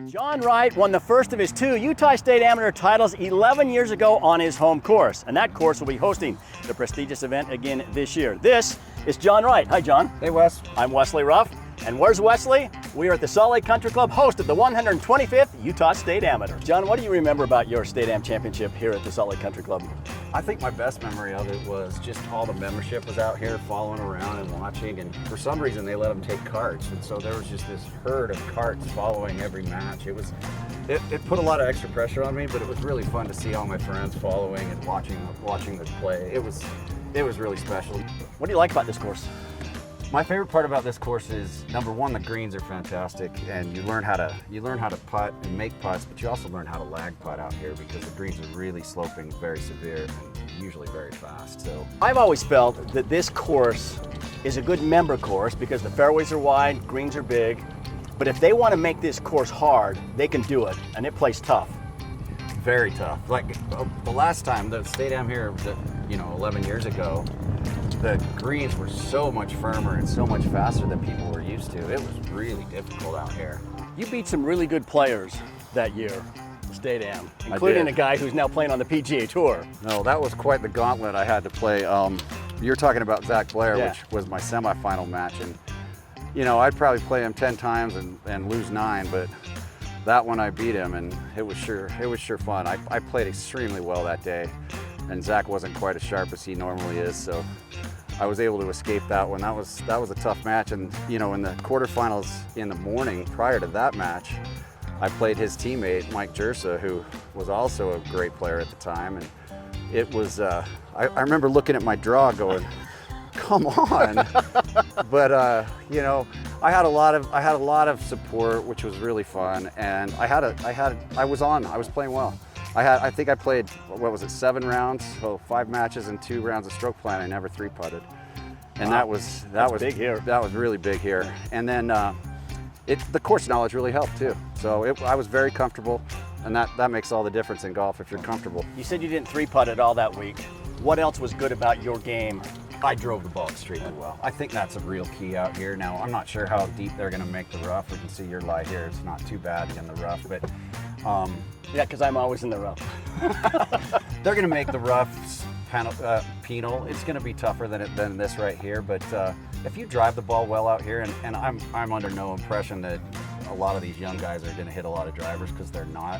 John Wright won the first of his 2 Utah State Amateur titles 11 years ago on his home course, and that course will be hosting the prestigious event again this year. This is John Wright. Hi, John. Hey, Wes. I'm Wesley Ruff. And where's Wesley? We are at the Salt Lake Country Club, host of the 125th Utah State Amateur. John, what do you remember about your State Am Championship here at the Salt Lake Country Club? I think my best memory of it was just all the membership was out here following around and watching, and for some reason they let them take carts, and so there was just this herd of carts following every match. It put a lot of extra pressure on me, but it was really fun to see all my friends following and watching them play. It was really special. What do you like about this course? My favorite part about this course is, number one, the greens are fantastic, and you learn how to putt and make putts, but you also learn how to lag putt out here because the greens are really sloping, very severe, and usually very fast. So I've always felt that this course is a good member course because the fairways are wide, greens are big, but if they want to make this course hard, they can do it, and it plays tough. Very tough. Like the last time, the State Am here, 11 years ago, the greens were so much firmer and so much faster than people were used to. It was really difficult out here. You beat some really good players that year, the State Am, including a guy who's now playing on the PGA Tour. No, that was quite the gauntlet I had to play. You're talking about Zach Blair, Yeah. which was my semifinal match, and I'd probably play him 10 times and lose 9, but that one I beat him, and it was sure fun. I played extremely well that day, and Zach wasn't quite as sharp as he normally is, so I was able to escape that one. That was a tough match, and in the quarterfinals in the morning prior to that match, I played his teammate Mike Jersa, who was also a great player at the time, and it was I remember looking at my draw going, come on. But I had a lot of support, which was really fun, and I was playing well. I think I played, 7 rounds, so 5 matches and 2 rounds of stroke play. I never 3-putted, and wow. that was big here. That was really big here. And then the course knowledge really helped too. So I was very comfortable, and that makes all the difference in golf if you're comfortable. You said you didn't 3-putt it all that week. What else was good about your game? I drove the ball extremely well. I think that's a real key out here. Now, I'm not sure how deep they're going to make the rough. We can see your lie here. It's not too bad in the rough, but yeah, because I'm always in the rough. they're going to make the rough penal. It's going to be tougher than this right here, but if you drive the ball well out here, and I'm under no impression that a lot of these young guys are going to hit a lot of drivers, because they're not.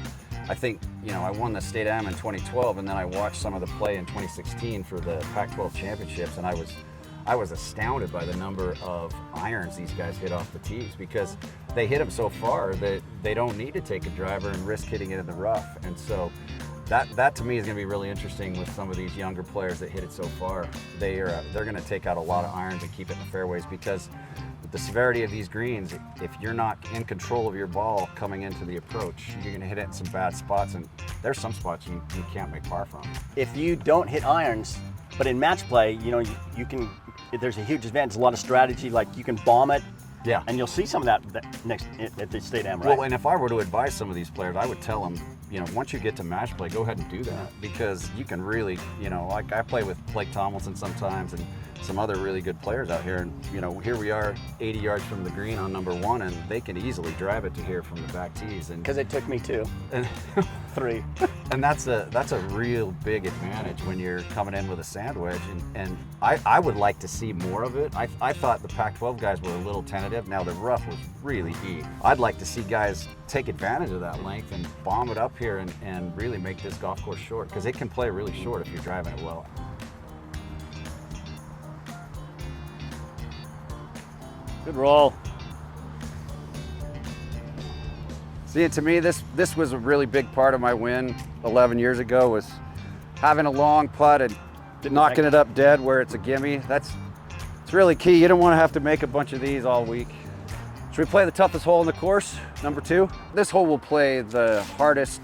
I think, I won the State Am in 2012, and then I watched some of the play in 2016 for the Pac-12 championships, and I was astounded by the number of irons these guys hit off the tees, because they hit them so far that they don't need to take a driver and risk hitting it in the rough. And so that to me is going to be really interesting with some of these younger players that hit it so far. They're going to take out a lot of irons and keep it in the fairways, because with the severity of these greens, if you're not in control of your ball coming into the approach, you're going to hit it in some bad spots, and there's some spots you can't make par from. If you don't hit irons, but in match play, you can. There's a huge advantage, a lot of strategy, like you can bomb it. Yeah. And you'll see some of that next at the State Am, right? Well, and if I were to advise some of these players, I would tell them, once you get to match play, go ahead and do that, because you can really, like I play with Blake Tomlinson sometimes and some other really good players out here, and here we are 80 yards from the green on number 1, and they can easily drive it to here from the back tees. And because it took me 2, and 3. And that's a real big advantage when you're coming in with a sand wedge, and I would like to see more of it. I thought the Pac-12 guys were a little tentative. Now the rough was really deep. I'd like to see guys take advantage of that length and bomb it up here and really make this golf course short, because it can play really short if you're driving it well. Good roll. See, to me, this was a really big part of my win 11 years ago, was having a long putt and knocking it up dead where it's a gimme. It's really key. You don't want to have to make a bunch of these all week. Should we play the toughest hole in the course, number 2? This hole will play the hardest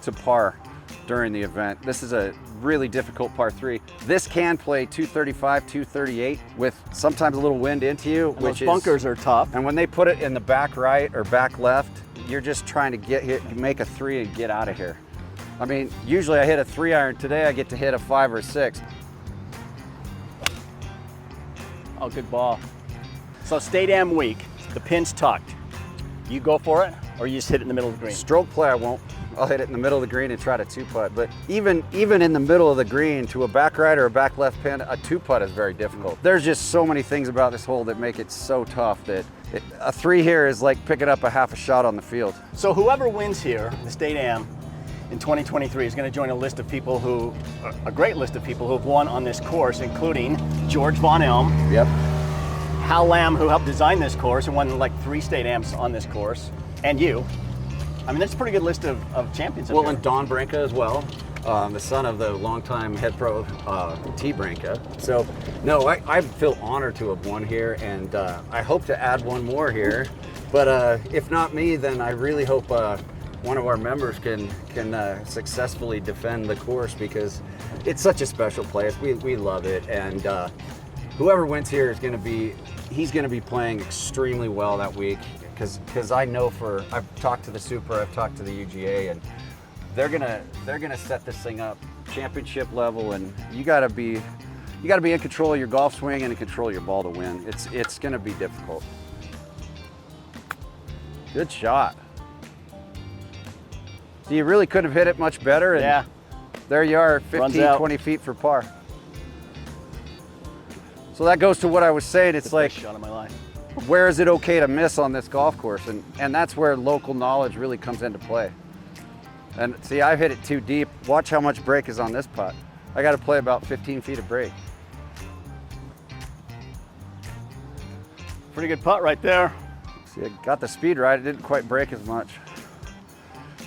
to par during the event. This is a really difficult par 3. This can play 235, 238 with sometimes a little wind into you, And those bunkers are tough. And when they put it in the back right or back left, you're just trying to get here, make a 3 and get out of here. I mean, usually I hit a 3-iron. Today I get to hit a 5 or 6. Oh, good ball. So State Am week, the pin's tucked. You go for it, or you just hit it in the middle of the green? Stroke play, I won't. I'll hit it in the middle of the green and try to two-putt. But even in the middle of the green, to a back right or a back left pin, a two-putt is very difficult. There's just so many things about this hole that make it so tough that a 3 here is like picking up a half a shot on the field. So whoever wins here, the State Am, in 2023 is going to join a list of people a great list of people who have won on this course, including George Von Elm. Yep. Hal Lamb, who helped design this course and won like 3 State Ams on this course, and you. I mean, that's a pretty good list of champions. Well, and Don Branca as well, the son of the longtime head pro T. Branca. So, no, I feel honored to have won here, and I hope to add one more here. But if not me, then I really hope one of our members can successfully defend the course, because it's such a special place. We love it, and whoever wins here is going to be. He's going to be playing extremely well that week, because I know I've talked to the Super, I've talked to the UGA, and they're gonna set this thing up championship level, and you got to be in control of your golf swing and in control of your ball to win. It's going to be difficult. Good shot. So you really couldn't have hit it much better, and yeah, there you are, 15, 20 feet for par. So that goes to what I was saying. It's like, shot of my life. Where is it okay to miss on this golf course? And that's where local knowledge really comes into play. And see, I hit it too deep. Watch how much break is on this putt. I got to play about 15 feet of break. Pretty good putt right there. See, I got the speed right. It didn't quite break as much.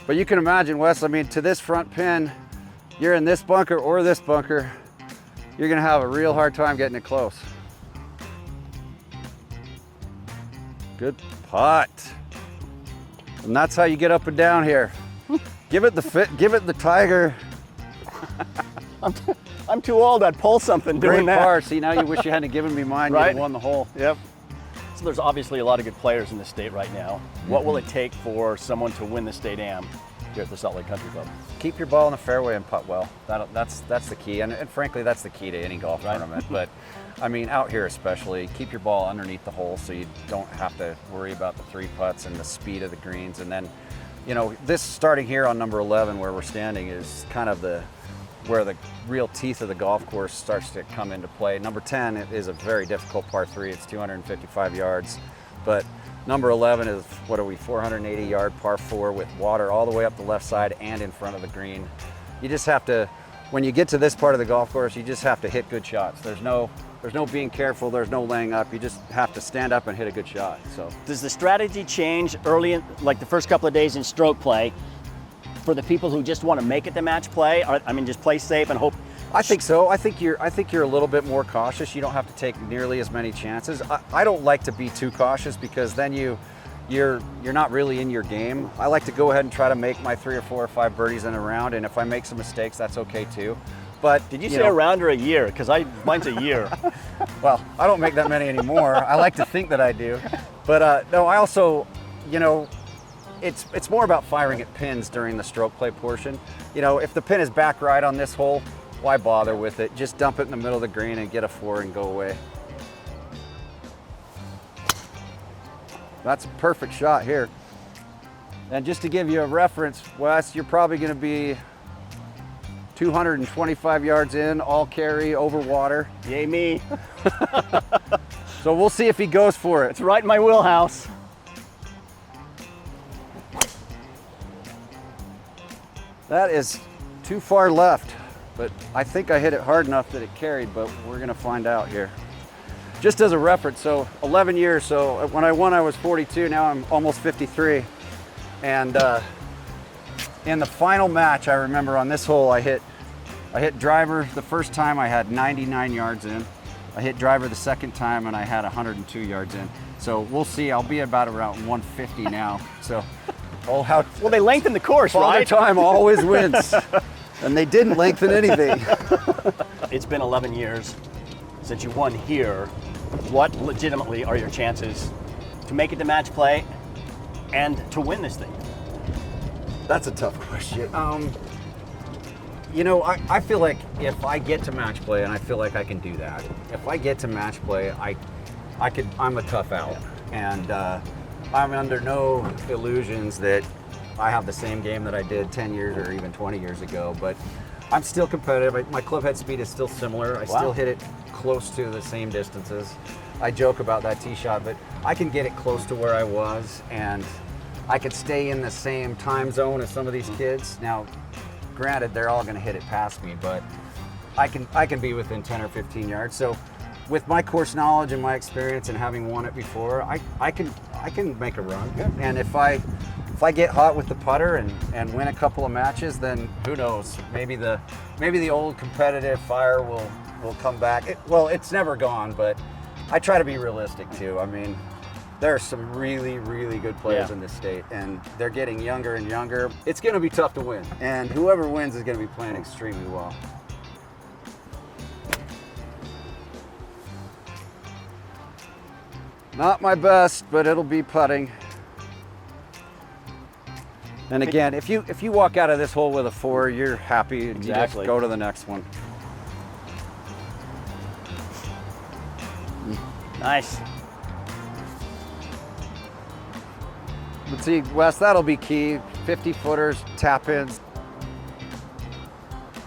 But you can imagine, Wes, I mean, to this front pin, you're in this bunker or this bunker, you're going to have a real hard time getting it close. Good putt. And that's how you get up and down here. Give it the fit, give it the tiger. I'm too old, I'd pull something doing Great that. par. See, now you wish you hadn't given me mine. Right? You'd have won the hole. Yep. So there's obviously a lot of good players in the state right now. What will it take for someone to win the State Am here at the Salt Lake Country Club? Keep your ball in the fairway and putt well. That's the key, and frankly, that's the key to any golf tournament. But I mean, out here especially, keep your ball underneath the hole so you don't have to worry about the 3 putts and the speed of the greens. And then, you know, this starting here on number 11 where we're standing is kind of where the real teeth of the golf course starts to come into play. Number 10 is a very difficult par 3. It's 255 yards, but number 11 is, 480 yard par 4 with water all the way up the left side and in front of the green. You just have to, when you get to this part of the golf course, you just have to hit good shots. There's no being careful, there's no laying up. You just have to stand up and hit a good shot. So, does the strategy change early in, like the first couple of days in stroke play, for the people who just want to make it to match play? I mean, just play safe and hope. I think so. I think you're a little bit more cautious. You don't have to take nearly as many chances. I don't like to be too cautious, because then you're not really in your game. I like to go ahead and try to make my 3 or 4 or 5 birdies in a round, and if I make some mistakes, that's okay too. But did you say a round or a year? Because mine's a year. Well, I don't make that many anymore. I like to think that I do, but no, I also, you know, it's more about firing at pins during the stroke play portion. You know, if the pin is back right on this hole, why bother with it? Just dump it in the middle of the green and get a 4 and go away. That's a perfect shot here. And just to give you a reference, Wes, you're probably going to be 225 yards in, all carry, over water. Yay me. So we'll see if he goes for it. It's right in my wheelhouse. That is too far left, but I think I hit it hard enough that it carried, but we're going to find out here. Just as a reference, so 11 years, so when I won I was 42, now I'm almost 53. And in the final match, I remember on this hole I hit driver the first time, I had 99 yards in. I hit driver the second time and I had 102 yards in. So we'll see, I'll be about around 150 now. So, well, they lengthened the course, Father right? Time always wins. And they didn't lengthen anything. It's been 11 years since you won here. What legitimately are your chances to make it to match play and to win this thing? That's a tough question. You know, I feel like if I get to match play, and I feel like I can do that, if I get to match play, I'm a tough out. And I'm under no illusions that I have the same game that I did 10 years or even 20 years ago, but I'm still competitive. My club head speed is still similar. I still hit it close to the same distances. I joke about that tee shot, but I can get it close to where I was, and I could stay in the same time zone as some of these kids. Now, granted, they're all gonna hit it past me, but I can be within 10 or 15 yards. So with my course knowledge and my experience and having won it before, I can make a run. Yeah. And if I get hot with the putter and win a couple of matches, then who knows? Maybe the old competitive fire will come back. It's never gone, but I try to be realistic too. I mean, there are some really, really good players in this state, and they're getting younger and younger. It's going to be tough to win, and whoever wins is going to be playing extremely well. Not my best, but it'll be putting. And again, if you walk out of this hole with a 4, you're happy. Exactly. You just go to the next one. Nice. But see, Wes, that'll be key. 50 footers, tap ins.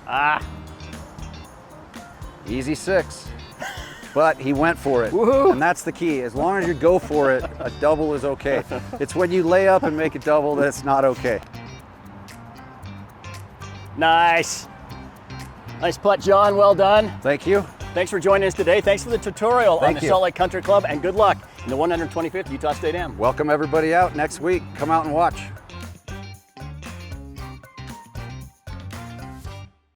Ah. Easy 6. But he went for it. Woohoo. And that's the key. As long as you go for it, a double is okay. It's when you lay up and make a double that's not okay. Nice. Nice putt, John. Well done. Thank you. Thanks for joining us today. Thanks for the tutorial on Thank the you. Salt Lake Country Club, and good luck in the 125th Utah State Am. Welcome everybody out next week. Come out and watch.